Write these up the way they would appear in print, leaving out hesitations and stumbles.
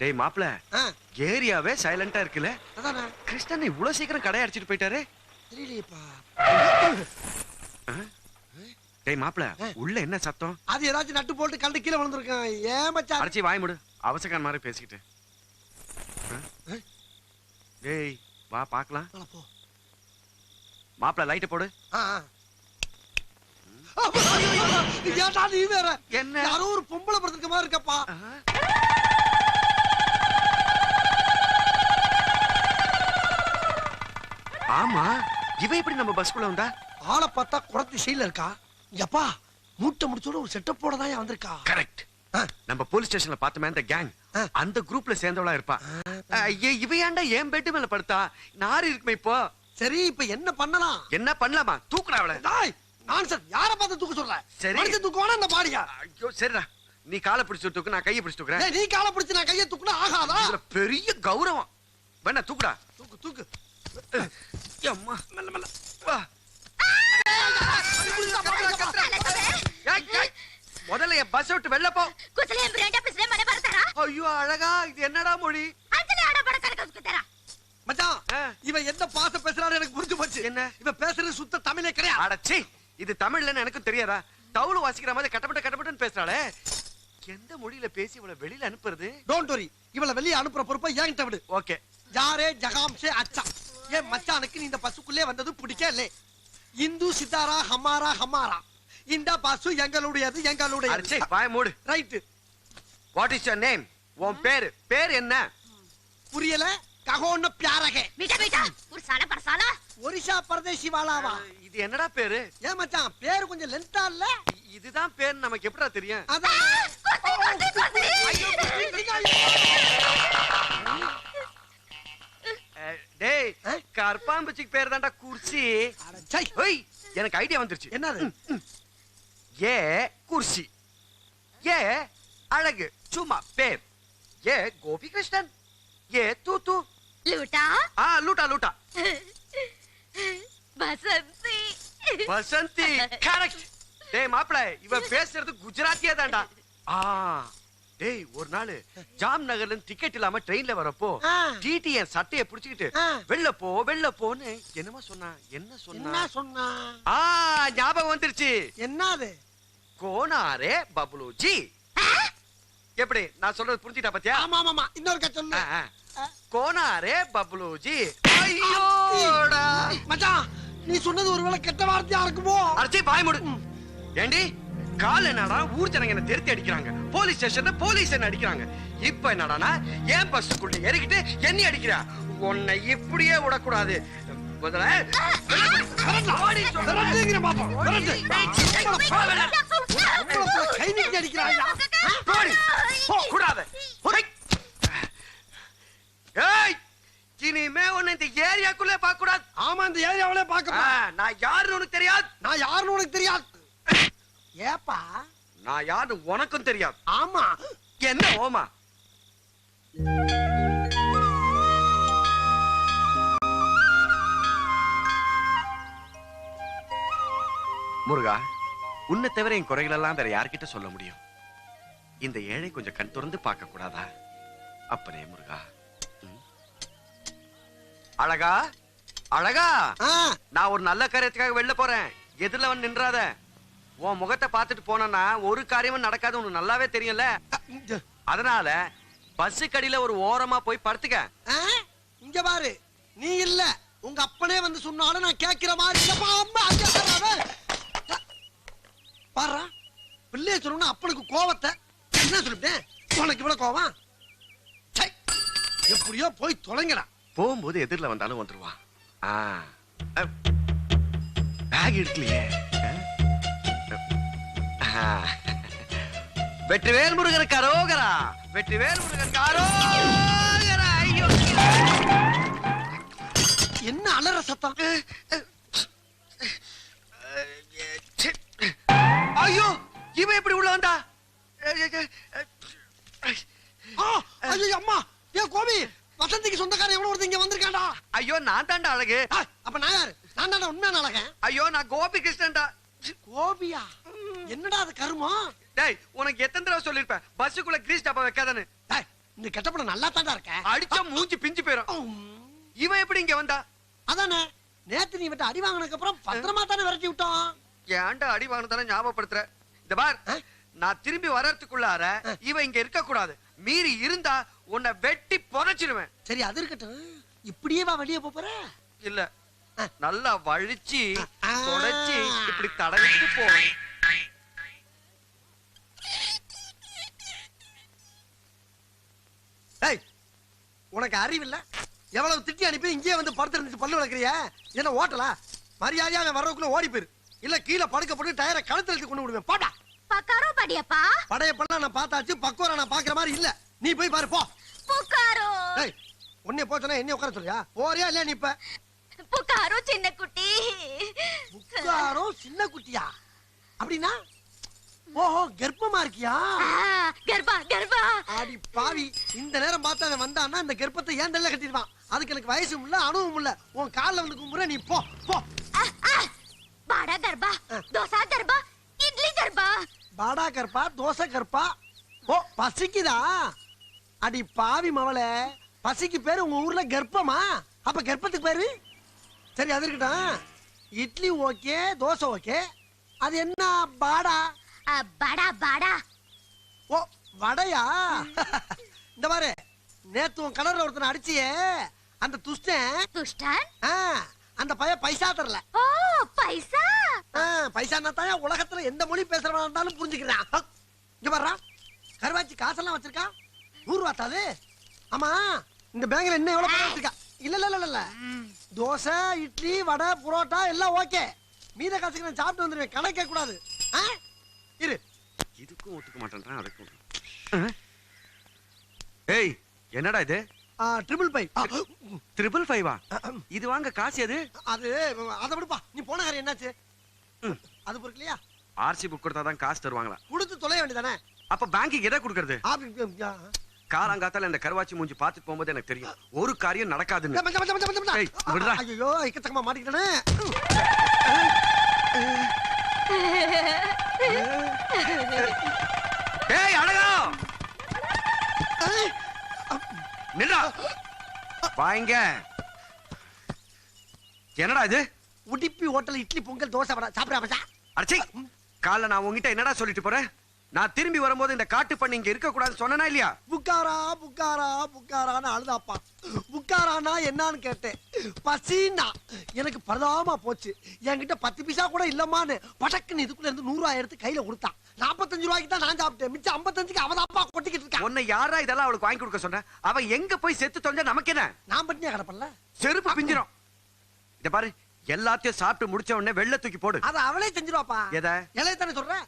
டேய் மாப்ள, ஏரியாவே சைலண்டா இருக்குல்ல? அதானே. கிருஷ்ணன் இவ்வளவு சீக்கிரம் கடை அடிச்சிட்டு போயிட்டாரு. தெரியலையேப்பா. டேய் மாப்ள, உள்ள என்ன சத்தம்? அது ஏதாச்சும் நட்டு போட்டு கல்ல கீழ விழுந்திருக்கான். ஏன் மச்சான்? அடிச்சி வாய் மூடு. அவசரக்கார மாதிரி பேசிக்கிட்டு. டேய் வா பார்க்கலாம். போ. மாப்ள லைட் போடு. ஏடா நீ வேற? என்ன? யாரோ ஒரு பொம்பளை படுத்துக்க மாதிரி இருக்கப்பா. ஆமா, இவ எப்படி நம்ம பஸ்க்குள்ள வந்தா? ஆளை பார்த்தா குடத்தி சைடுல இருக்கா. எப்பா மூட்டை முடிச்சோட ஒரு செட்டப் போட தான் வந்திருக்கா. கரெக்ட். நம்ம போலீஸ் ஸ்டேஷன்ல பார்த்தோமே அந்த கேங், அந்த குரூப்ல சேர்ந்தவளா இருப்பா. இவ ஏன்டா ஏன் பெட் மேல படுத்தா? நாரி இருக்குமே இப்போ. சரி இப்ப என்ன பண்ணலாம்? என்ன பண்ணலாமா? தூக்குறா அவளை. டேய் நான்சன், யார பார்த்து தூக்க சொல்ற? சரி மனுஷன் தூக்குவானா இந்த பாடியா? ஐயோ சரிடா, நீ காலை பிடிச்சு தூக்கு, நான் கையை பிடிச்சு தூக்குறேன். நீ காலை பிடிச்சு நான் கையை தூக்குனா ஆகாதா? இதுல பெரிய கௌரவம். வேணா தூக்குடா. தூக்கு தூக்கு. அம்மா மெல்ல மெல்ல வா. முதல்ல என் பஸ் விட்டு வெளில போ. குசலே பிரேண்டா பிஸ்லே மனே பரதரா. ஐயோ அழகா, இது என்னடா மொழி? அஞ்சலி ஆட பட கரக உஸ்கதரா. மச்சான், இவ என்ன பாச பேசுறாரு எனக்கு புரிஞ்சு போச்சு. என்ன? இவ பேசுறது சுத்த தமிழே கிடையாது. அடச்சி, இது தமிழ்லன்னு எனக்கு தெரியாதா? தவுளு வாசிக்கிற மாதிரி கட்டப்பட்டு பேசுறாளே. எந்த மொழியில பேசி இவளை வெளியில அனுப்புறது? டோன்ட் வரி, இவளை வெளிய அனுப்புற பொறுப்பை என்கிட்ட விடு. ஓகே. யாரே ஜகாம்சே அச்சா. ஏன் மச்சானுக்கு நீ இந்த பஸ்ஸுக்குள்ளே வந்தது பிடிக்கல. இந்து சித்தாரா ஹமாரா ஹமாரா. இந்த பஸ் எங்களுடையது எங்களுடையது. அடச்சி வாய் மூடு. Right. What is your name? உன் பேர் என்ன? புரியல. ககோன பியாரகே. மீட்டா மீட்டா ஒரு சால பரசாலா. ஒரிஷா பிரதேசி வாலாவா. இது என்னடா பேரு? ஏன் மச்சான் பேர் கொஞ்சம் லென்த்தா இல்ல? இதுதான் பேர் நமக்கு எப்படா தெரியும்? அதான். டேய் கர்பாம்பூச்சிக்கு பேர் தான்டா குர்சி. அடச்சை. ஓய் எனக்கு ஐடியா வந்துருச்சு. என்னது? ஏ குர்சி, ஏ அழகு, சும்மா பேர். ஏ கோபி கிருஷ்ணன், ஏ தூ. லூட்டா. லூட்டா லூட்டா. வசந்தி. வசந்தி கரெக்ட். டேய் மாப்ள, இவ பேசுறது குஜராத்தியே தான்டா. டேய் ஒரு நாள் ஜாம் நகர்ல இருந்து டிக்கெட் இல்லாம ட்ரெயின்ல வரப்போ டிடி என் சட்டையை புடிச்சுக்கிட்டு வெளில போன்னு என்னமா சொன்னா? என்ன சொன்னா? ஞாபகம் வந்துருச்சு. என்னது? கோனாரே பப்ளுஜி. எப்படி நான் சொல்றது புரிஞ்சுட்டா பாத்தியா? ஆமா ஆமா, இன்னொரு கதை சொல்லு. கோனாரே பப்ளுஜி. ஐயோடா மச்சான், நீ சொன்னது ஒருவேளை கெட்ட வார்த்தையா இருக்குமோ? அடச்சி வாய் மூடு. ஏண்டி கால் என்னடா ஊர் ஜனங்க என்ன திருத்தி அடிக்கிறாங்க, போலீஸ் ஸ்டேஷன்ல போலீஸ் என்ன அடிக்கிறாங்க. இப்ப என்னடானா ஏன் பஸ்ஸுக்குள்ள ஏறிக்கிட்டு என்ன அடிக்கிறா? உன்னை இப்படியே விடக்கூடாது. கை நீட்டி அடிக்கிறாயா? இனிமே உன்னை இந்த ஏரியாக்குள்ளே பார்க்க கூடாது. ஆமா, இந்த ஏரியாவிலே பார்க்க. நான் யாருன்னு உனக்கு தெரியாது. நான் யாருன்னு உனக்கு தெரியாது. ஏப்பா நான் யாரு உனக்கும் தெரியாது. ஆமா. என்ன ஓமா? முருகா, உன்னை தவிர என் குறைகள் எல்லாம் வேற யார்கிட்ட சொல்ல முடியும்? இந்த ஏழை கொஞ்சம் கண் திறந்து பார்க்க கூடாதா? அப்பனே முருகா. அழகா அழகா, நான் ஒரு நல்ல காரியத்துக்காக வெளில போறேன். எதிரில வந்து நின்றாத. உன் முகத்தை பார்த்துட்டு போனா ஒரு காரியமும் நடக்காது, உனக்கு நல்லாவே தெரியும்ல. அதனால பஸ் கடியில ஒரு ஓரமா போய் படுத்துக்க. இங்க பாரு, நீ இல்ல உங்க அப்பனே வந்து சொன்னாலும் நான் கேட்கிற மாதிரி. பாரு, பிள்ளைய சொல்லணும் அப்பனுக்கு கோவத்தை. என்ன சொல்லிட்டேன்? உனக்கு இவ்வளவு கோவம்? எப்படியோ போய் தொலைங்கடா. போகும்போது எதிரில வந்தாலும் வந்துருவான். பேக் எடுக்கலையே. வெற்றிவேல் முருகனுக்கு அரோகரா. வெற்றிவேல் முருகனுக்கு அரோகரா. ஐயோ என்ன அலற சத்தம்? ஐயோ இவன் எப்படி உள்ள வந்தா? ஐயோ அம்மா, ஏ கோபி, வசந்திக்கு சொந்தக்காரன் எவ்வளவு ஒருத்தங்க வந்திருக்காண்டா. ஐயோ நான் தாண்டா அழகு. அப்ப நான் யாரு? நான் தாண்டா உண்மையான அழகன். ஐயோ நான் கோபி கிருஷ்ணன்டா. கோபியா? என்னடா அது கருமம்? டேய் உனக்கு எத்தனை தடவை சொல்லிருப்பேன் பஸ்ஸுக்குள்ள கிரீஸ் டப்பா வைக்காதன்னு. இந்த கெட்டப்பட நல்லா தாண்டா இருக்க. அடிச்சா மூஞ்சி பிஞ்சு போயிரும். இவன் எப்படி இங்க வந்தா? அதானே நேத்து நீ விட்டு அடி வாங்கினதுக்கு அப்புறம் பத்திரமா தானே விரட்டி விட்டோம். ஏன்டா அடி வாங்கினதானே ஞாபகப்படுத்துற? இந்த பார், நான் திரும்பி வர்றதுக்குள்ளார இவன் இங்க இருக்க கூடாது. மீறி இருந்தா உன்னை வெட்டி புதைச்சிருவேன். சரி அது இருக்கட்டும், இப்படியே வா வெளியே போற. இல்ல, நல்லா வழிச்சு தொடச்சி இப்படி தடவிட்டு போவேன். உனக்கு அறிவில்ல? எவ்வளவு திட்டி அனுப்பி இங்கே வந்து படுத்து இருந்துச்சு பல்லு வளர்க்குறிய? என்ன ஓட்டலா? மரியாதையா அவன் வர்றதுக்குள்ள ஓடி போயிரு. இல்ல கீழே படுக்க போட்டு டயரை கழுத்துல எடுத்து கொண்டு விடுவேன். போடா. பக்காரோ படியப்பா. படையப்பெல்லாம் நான் பார்த்தாச்சு, பக்குவரா நான் பாக்குற மாதிரி இல்ல. நீ போய் பாரு போ. புக்காரோ. உன்னை போச்சனா என்ன உட்கார சொல்லியா? போறியா இல்ல? நீ இப்ப புக்காரோ சின்ன குட்டி. புக்காரோ சின்ன குட்டியா? அப்படின்னா ஓஹோ கர்ப்பமா இருக்கியா? கர்ப்பா கர்ப்பா. ஆடி பாவி, இந்த நேரம் பார்த்து அவன் வந்தான்னா இந்த கர்ப்பத்தை ஏன் தள்ள கட்டிடுவான். அதுக்கு எனக்கு வயசும் இல்ல அனுபவம் இல்ல. உன் காலில் வந்து கும்புற. நீ போ போ. பாடா கர்ப்பா, தோசா கர்ப்பா, இட்லி கர்ப்பா. பாடா கர்ப்பா, தோசை கர்ப்பா. ஓ பசிக்குதா? அடி பாவி மவளே, பசிக்கு பேரு உங்க ஊர்ல கர்ப்பமா? அப்ப கர்ப்பத்துக்கு பேரு? சரி அது இருக்கட்டும். Idli okay, dosa okay. அது என்ன பாடா? பாடா பாடா. ஓ வடையா? இந்த பாரு, நேத்து உன் கலர்ல ஒருத்தனை அடிச்சியே அந்த துஷ்டன். துஷ்டன்? அந்த பையன் பைசா தரல. ஓ பைசா. பைசான்னா தான் உலகத்துல எந்த மொழி பேசுறவனா இருந்தாலும் புரிஞ்சுக்கிறான். இங்க பாரு, கருவாச்சி காசெல்லாம் வச்சிருக்கா. 100 ரூபா தாது. ஆமா, இந்த பேங்க்ல என்ன எவ்வளவு பணம் வச்சிருக்கா? இல்ல இல்ல இல்ல இல்ல, தோசை இட்லி வடை புரோட்டா எல்லாம் ஓகே. மீத காசுக்கு நான் சாப்பிட்டு வந்துருவேன். கணக்கே கூடாது. இரு. இதுக்கும் ஒத்துக்க மாட்டேன்றான், அதுக்கும். ஏய் என்னடா இது? 555. இது வாங்க காசு எது? அது அதை விடுப்பா. நீ போன காரியம் என்னாச்சு? அது பொறுக்கலையா? ஆர்சி புக் கொடுத்தாதான் காசு தருவாங்களா? கொடுத்து தொலைய வேண்டியதானே. அப்ப பேங்க்கு எதை கொடுக்கறது? காலங்காத்தால இந்த கருவாச்சி மூஞ்சி பார்த்துட்டு போகும்போது எனக்கு தெரியும் ஒரு காரியம் நடக்காதுன்னு. ஐயோ இக்கச்சக்கமா மாட்டிக்கிட்டே. ஏய் அழகா நில்லா. வாங்க. என்னடா இது? உடுப்பி ஹோட்டல் இட்லி பொங்கல் தோசை வடை சாப்பிடாம. அடச்சி, காலைல நான் உங்ககிட்ட என்னடா சொல்லிட்டு போறேன்? நான் திரும்பி வரும்போது இந்த காட்டு பண்ணி இங்க இருக்க கூடாது சொன்னா இல்லையா? புக்காரா புக்காரா புக்காரான்னு அழுதாப்பா. புக்காரானா என்னன்னு கேட்டேன். பசின்னா எனக்கு பரதாம போச்சு. என்கிட்ட 10 பைசா கூட இல்லமான்னு படக்குன்னு இதுக்குள்ள இருந்து 100 ரூபாய் எடுத்து கையில கொடுத்தான். 45 ரூபாய்க்கு தான் நான் சாப்பிட்டேன். மிச்சம் 55க்கு அவதாப்பா கொட்டிக்கிட்டு இருக்கா. உன்னை யாரா இதெல்லாம் அவளுக்கு வாங்கி கொடுக்க சொன்ன? அவ எங்க போய் செத்து தொலைஞ்சா நமக்கு என்ன? நான் பட்டினியா கிடப்பல. செருப்பு பிஞ்சிரும். இத பாரு, எல்லாத்தையும் சாப்பிட்டு முடிச்ச உடனே வெள்ள தூக்கி போடு. அத அவளே செஞ்சிருவாப்பா. எதை? இலைய தானே சொல்றேன்.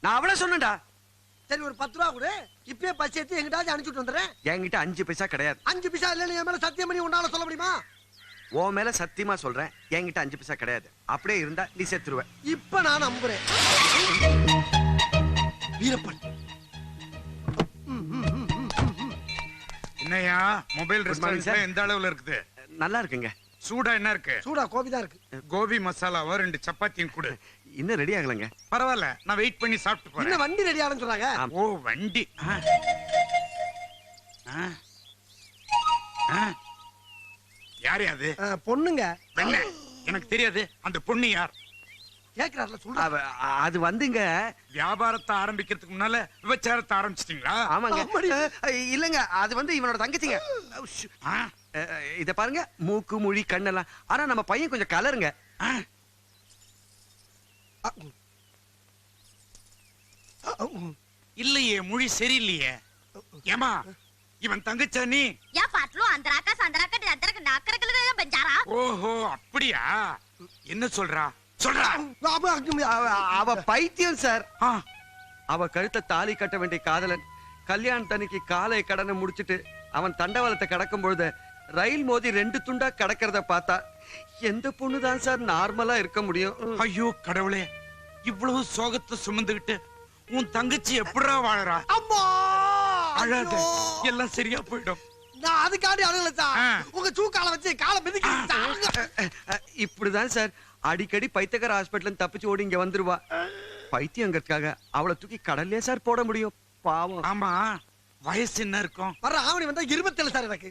நான் அவளே சொன்னேன்டா. சரி ஒரு 10 ரூபா கொடு. இப்பயே பசி எடுத்து எங்கிட்டாச்சும் அனுப்பிச்சுட்டு வந்துடுறேன். என்கிட்ட 5 பைசா கிடையாது. 5 பைசா இல்லன்னு என் மேல சத்தியம் பண்ணி உன்னால சொல்ல முடியுமா? உன் மேல சத்தியமா சொல்றேன், என்கிட்ட 5 பைசா கிடையாது. அப்படியே இருந்தா நீ செத்துருவ. இப்ப நான் நம்புறேன். வீரப்பன். என்னையா மொபைல் ரெஸ்டாரண்ட்ல எந்த அளவுல இருக்குது? நல்லா இருக்குங்க. சூடா என்ன இருக்கு? சூடா கோபி தான் இருக்கு. கோபி மசாலாவா 2 சப்பாத்தியும் கொடு. இன்னும் ரெடி ஆகலங்க. பரவாயில்ல, நான் வெயிட் பண்ணி சாப்பிட்டு போறேன். என்ன வண்டி ரெடி ஆகலன்னு சொல்றாங்க? ஓ வண்டி. யாரு அது? பொண்ணுங்க. என்ன எனக்கு தெரியாது. அந்த பொண்ணு யார்? கேக்குறாருல சொல்ற. அது வந்துங்க, வியாபாரத்தை ஆரம்பிக்கிறதுக்கு முன்னால விபச்சாரத்தை ஆரம்பிச்சிட்டீங்களா? ஆமாங்க. இல்லங்க, அது வந்து இவனோட தங்கச்சிங்க. இத பாருங்க, மூக்கு மொழி கண்ணெல்லாம். ஆனா நம்ம பையன் கொஞ்சம் கலருங்க. இல்லையே, மொழி சரியில்லையே. ஏமா இவன் தங்கச்சா நீ? யா பாட்லோ அந்தராக்கா சந்தராக்கா அந்தரக்க நாக்கரக்கல பஞ்சாரா. ஓஹோ அப்படியா? என்ன சொல்றா? சொல்றா. அவ பைத்தியம் சார். அவ கழுத்தை தாலி கட்ட வேண்டிய காதலன் கல்யாணத்தன்னைக்கு காலை கடனை முடிச்சிட்டு அவன் தண்டவாளத்தை கடக்கும் பொழுது ரயில் மோதி 2 துண்டா கடக்கிறத பார்த்தா எந்த பொண்ணுதான் சார் நார்மலா இருக்க முடியும்? ஐயோ கடவுளே, இவ்வளவு சோகத்தை சுமந்துகிட்டு உன் தங்கச்சி எப்படிடா வாழறா? அம்மா அழாத, எல்லாம் சரியா போயிடும். நான் அதுக்காண்டி அழுகலச்சா. உங்க சூக்கால வச்சு காலை மிதிக்க. இப்படிதான் சார் அடிக்கடி பைத்தியக்கார ஹாஸ்பிட்டல் தப்பிச்சு ஓடி இங்க வந்துருவா. பைத்தியங்கிறதுக்காக அவளை தூக்கி கடல்லே சார் போட முடியும்? பாவம். ஆமா, வயசு என்ன இருக்கும்? வர்ற ஆவணி வந்தா 27 சார் எனக்கு.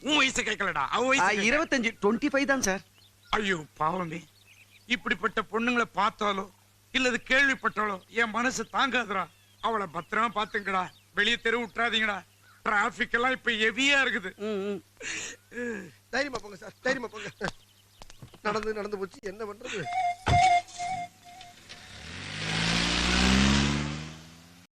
உன் வயசு கேட்கலடா, அவ வயசு கேக்குது. 25 25 தான் சார். ஐயோ பாவமே, இப்படிப்பட்ட பொண்ணுங்களை பார்த்தாலோ இல்லது கேள்விப்பட்டாலோ என் மனசு தாங்காதுடா. அவளை பத்திரமா பாத்துங்கடா, வெளியே தெரு விட்டுறாதீங்கடா. டிராபிக் எல்லாம் இப்ப ஹெவியா இருக்குது. தைரியமா போங்க சார், தைரியமா போங்க. நடந்து போச்சு, என்ன பண்றது?